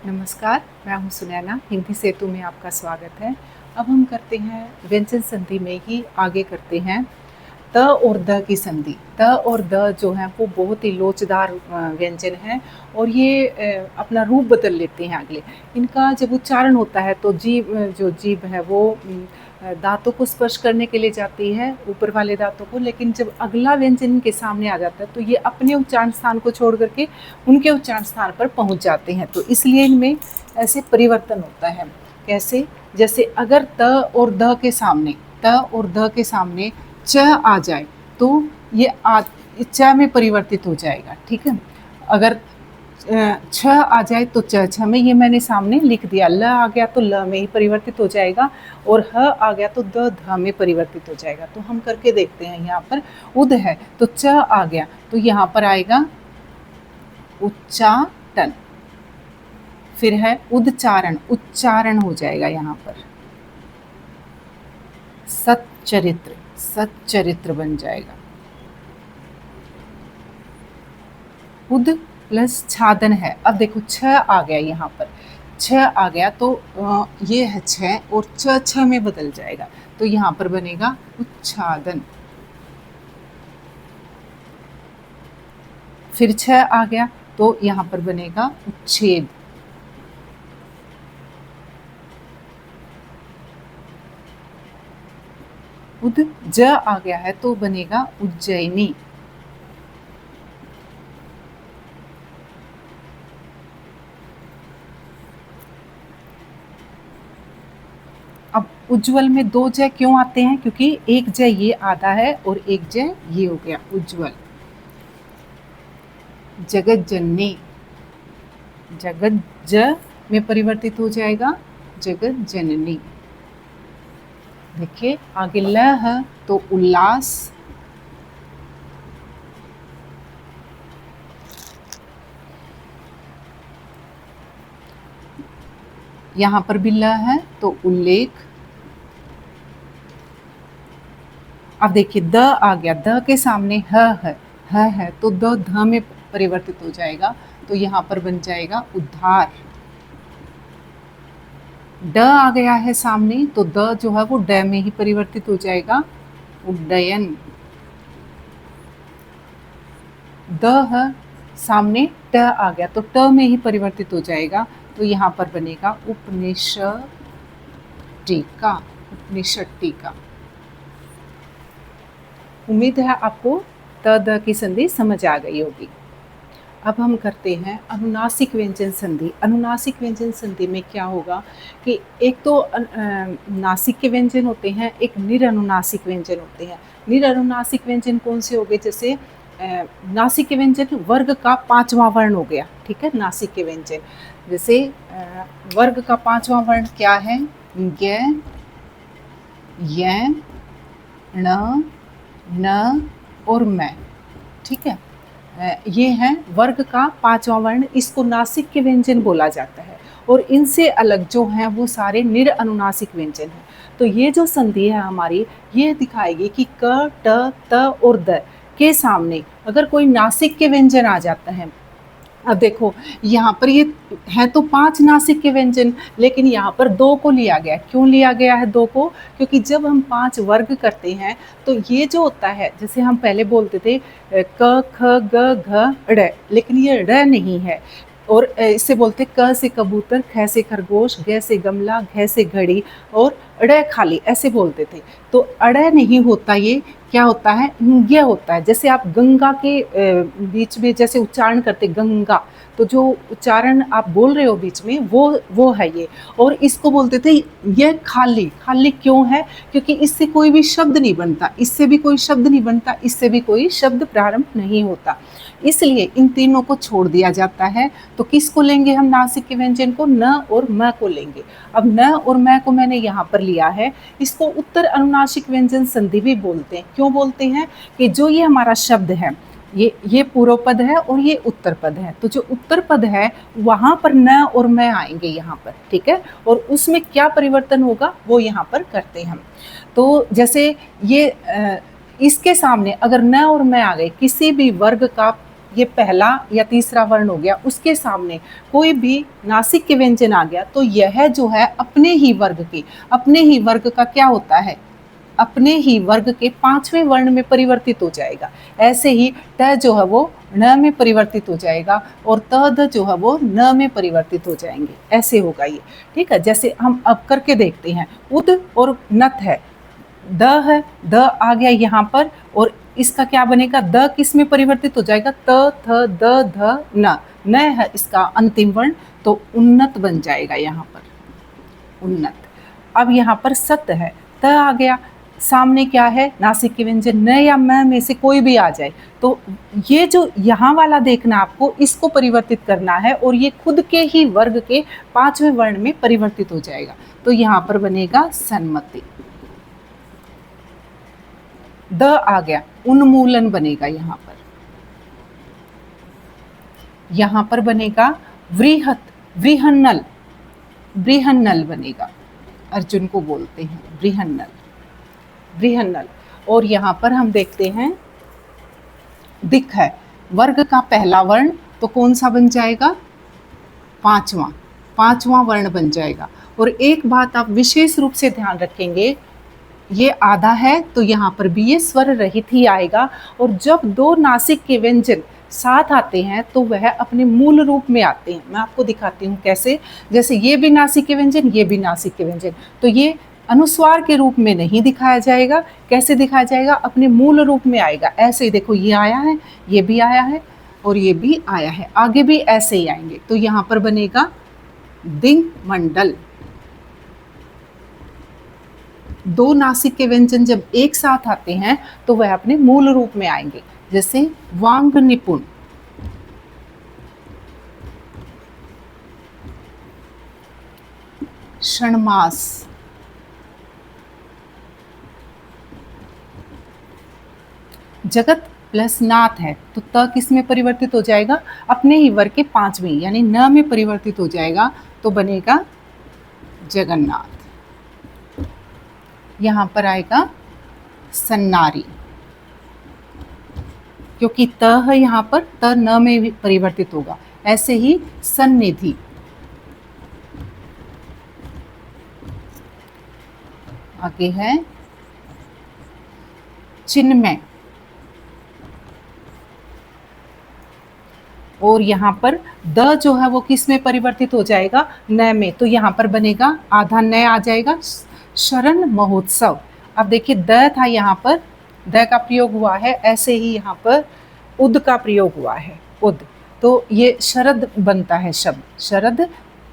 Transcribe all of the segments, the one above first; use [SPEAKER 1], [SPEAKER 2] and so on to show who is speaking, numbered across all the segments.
[SPEAKER 1] नमस्कार, मैं हूँ सुनैना, हिंदी सेतु में आपका स्वागत है। अब हम करते हैं व्यंजन संधि में ही आगे करते हैं त और द की संधि। त और द जो है वो बहुत ही लोचदार व्यंजन है और ये अपना रूप बदल लेते हैं अगले। इनका जब उच्चारण होता है तो जो जीभ है वो दाँतों को स्पर्श करने के लिए जाती है, ऊपर वाले दाँतों को, लेकिन जब अगला व्यंजन इनके सामने आ जाता है तो ये अपने उच्चारण स्थान को छोड़ कर के उनके उच्चारण स्थान पर पहुँच जाते हैं। तो इसलिए इनमें ऐसे परिवर्तन होता है। कैसे? जैसे अगर त और द के सामने च आ जाए तो ये च में परिवर्तित हो जाएगा, ठीक है। अगर छ आ जाए तो छ में, ये मैंने सामने लिख दिया। ल आ गया तो ल में ही परिवर्तित हो जाएगा और ह आ गया तो ध में परिवर्तित हो जाएगा। तो हम करके देखते हैं। यहाँ पर उद है तो च आ गया तो यहाँ पर आएगा उच्चाटन। फिर है उच्चारण, उच्चारण हो जाएगा यहाँ पर। सच्चरित्र, सच्चरित्र बन जाएगा। उद प्लस छादन है। अब देखो छ आ गया, यहाँ पर छ आ गया तो ये है छ और छ में बदल जाएगा तो यहाँ पर बनेगा उच्छादन। फिर छ आ गया तो यहाँ पर बनेगा उच्छेद। उद ज आ गया है तो बनेगा उज्जैनी। अब उज्ज्वल में दो जय क्यों आते हैं? क्योंकि एक जय ये आधा है और एक जय ये हो गया उज्ज्वल। जगत जननी, जगत ज में परिवर्तित हो जाएगा जगत जननी। देखिए आगे ल है तो उल्लास। यहाँ पर भी ल है तो उल्लेख। अब देखिए द आ गया, द के सामने है तो द ध में परिवर्तित हो जाएगा तो यहाँ पर बन जाएगा उद्धार। ड आ गया है सामने तो द जो है वो ड में ही परिवर्तित हो जाएगा उड्डयन। द है सामने, ट आ गया तो ट में ही परिवर्तित हो जाएगा तो यहाँ पर बनेगा उपनिषद टीका, उपनिषद टीका। उम्मीद है आपको त द की संधि समझ आ गई होगी। अब हम करते हैं अनुनासिक व्यंजन संधि। अनुनासिक व्यंजन संधि में क्या होगा कि एक तो नासिक के व्यंजन होते हैं, एक निरनुनासिक व्यंजन होते हैं। निरनुनासिक व्यंजन कौन से हो गए? जैसे नासिक के व्यंजन वर्ग का पांचवा वर्ण हो गया, ठीक है। नासिक के व्यंजन जैसे वर्ग का पांचवा वर्ण क्या है? ग, य, ण, न और म, ठीक है। ये है वर्ग का पांचवा वर्ण, इसको नासिक के व्यंजन बोला जाता है। और इनसे अलग जो हैं वो सारे निरअनुनासिक व्यंजन हैं। तो ये जो संधि है हमारी, ये दिखाएगी कि क, ट, त और द के सामने अगर कोई नासिक के व्यंजन आ जाता है। अब देखो यहाँ पर ये है तो 5 नासिक के व्यंजन, लेकिन यहाँ पर 2 को लिया गया। क्यों लिया गया है 2 को? क्योंकि जब हम 5 वर्ग करते हैं तो ये जो होता है, जैसे हम पहले बोलते थे क, ख, ग, घ, ड़, लेकिन ये ड़ नहीं है। और इससे बोलते क से कबूतर, ख से खरगोश, ग से गमला, घ से घड़ी और ड़ खाली, ऐसे बोलते थे। तो अड़ नहीं होता, ये क्या होता है? य होता है। जैसे आप गंगा के बीच में जैसे उच्चारण करते गंगा, तो जो उच्चारण आप बोल रहे हो बीच में वो है ये। और इसको बोलते थे ये खाली। खाली क्यों है? क्योंकि इससे कोई भी शब्द नहीं बनता, इससे भी कोई शब्द नहीं बनता, इससे भी कोई शब्द प्रारंभ नहीं होता, इसलिए इन तीनों को छोड़ दिया जाता है। तो किसको लेंगे हम नासिक के व्यंजन को? न और म को लेंगे। अब न और म को मैंने यहाँ पर लिया है। इसको उत्तर अनुनासिक व्यंजन संधि भी बोलते हैं। क्यों बोलते हैं? कि जो ये हमारा शब्द है, ये पूर्व पद है और ये उत्तर पद है। तो जो उत्तर पद है वहाँ पर न और मैं आएंगे यहाँ पर, ठीक है। और उसमें क्या परिवर्तन होगा वो यहाँ पर करते हैं हम। तो जैसे ये इसके सामने अगर न और मैं आ गए, किसी भी वर्ग का ये पहला या तीसरा वर्ण हो गया, उसके सामने कोई भी नासिक के व्यंजन आ गया तो यह जो है अपने ही वर्ग का क्या होता है, अपने ही वर्ग के पांचवें वर्ण में परिवर्तित हो जाएगा। ऐसे ही त जो है वो न में परिवर्तित हो जाएगा और त द जो है वो न में परिवर्तित हो जाएंगे, ऐसे होगा ये। ठीक है, जैसे हम अब करके देखते हैं, उद और नत है, द है, द आ गया यहाँ पर और इसका क्या बनेगा, द किस में परिवर्तित हो जाएगा, त थ द ध न है इसका अंतिम वर्ण, तो उन्नत बन जाएगा यहाँ पर, उन्नत। अब यहाँ पर सत है, त आ गया, सामने क्या है, नासिक के व्यंजन न या म में से कोई भी आ जाए, तो ये जो यहाँ वाला देखना आपको, इसको परिवर्तित करना है और ये खुद के ही वर्ग के पांचवें वर्ण में परिवर्तित हो जाएगा, तो यहाँ पर बनेगा सन्मति। द आ गया, उन्मूलन बनेगा यहाँ पर, यहाँ पर बनेगा वृहत, वृहन्नल, बृहन्नल बनेगा, अर्जुन को बोलते हैं बृहन्नल, बृहन्नल। और यहाँ पर हम देखते हैं दिक है, वर्ग का पहला वर्ण, तो कौन सा बन जाएगा, पांचवां वर्ण बन जाएगा। और एक बात आप विशेष रूप से ध्यान रखेंगे, ये आधा है तो यहाँ पर भी ये स्वर रहित ही आएगा, और जब दो नासिक के व्यंजन साथ आते हैं तो वह अपने मूल रूप में आते हैं। मैं आपको दिखाती हूँ कैसे, जैसे ये भी नासिक के व्यंजन, ये भी नासिक के व्यंजन, तो ये अनुस्वार के रूप में नहीं दिखाया जाएगा, कैसे दिखाया जाएगा, अपने मूल रूप में आएगा। ऐसे ही देखो, ये आया है, ये भी आया है और ये भी आया है, आगे भी ऐसे ही आएंगे, तो यहाँ पर बनेगा दिंग मंडल। दो नासिक के व्यंजन जब एक साथ आते हैं तो वह अपने मूल रूप में आएंगे, जैसे वांग निपुण, षणमास, जगत प्लस नाथ है तो त किस में परिवर्तित हो जाएगा, अपने ही वर्ग के पांचवें यानी न में परिवर्तित हो जाएगा, तो बनेगा जगन्नाथ। यहाँ पर आएगा सन्नारी, क्योंकि त है यहाँ पर, त न में भी परिवर्तित होगा। ऐसे ही सन्निधि, आगे है चिन्मय, और यहाँ पर द जो है वो किस में परिवर्तित हो जाएगा, न में, तो यहाँ पर बनेगा आधा न आ जाएगा, शरण महोत्सव। अब देखिए द था यहाँ पर, द का प्रयोग हुआ है, ऐसे ही यहाँ पर उद का प्रयोग हुआ है, उद, तो ये शरद बनता है शब्द, शरद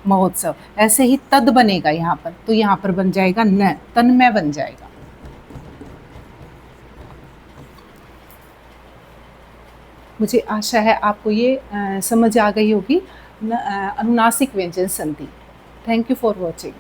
[SPEAKER 1] महोत्सव। ऐसे ही तद बनेगा यहाँ पर, तो यहाँ पर बन जाएगा न, तन्मय बन जाएगा। मुझे आशा है आपको ये समझ आ गई होगी अनुनासिक व्यंजन संधि। Thank you for watching.